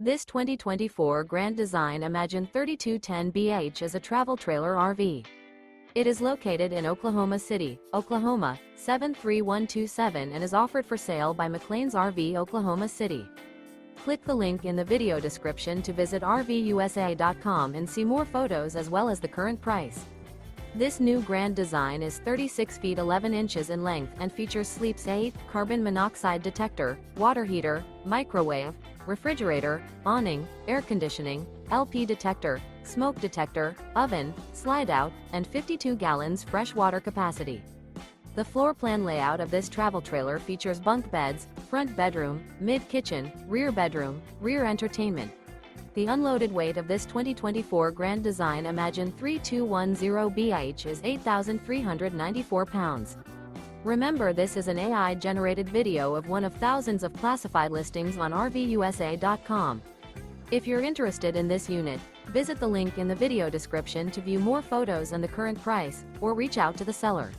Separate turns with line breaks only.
This 2024 Grand Design Imagine 3210BH is a travel trailer RV. It is located in Oklahoma City, Oklahoma, 73127 and is offered for sale by McClain's RV Oklahoma City. Click the link in the video description to visit RVUSA.com and see more photos as well as the current price. This new Grand Design is 36 feet 11 inches in length and features sleep safe, carbon monoxide detector, water heater, microwave, refrigerator, awning, air conditioning, LP detector, smoke detector, oven, slide-out, and 52 gallons fresh water capacity. The floor plan layout of this travel trailer features bunk beds, front bedroom, mid-kitchen, rear bedroom, rear entertainment. The unloaded weight of this 2024 Grand Design Imagine 3210BH is 8,394 pounds. Remember, this is an AI-generated video of one of thousands of classified listings on RVUSA.com. If you're interested in this unit, visit the link in the video description to view more photos and the current price, or reach out to the seller.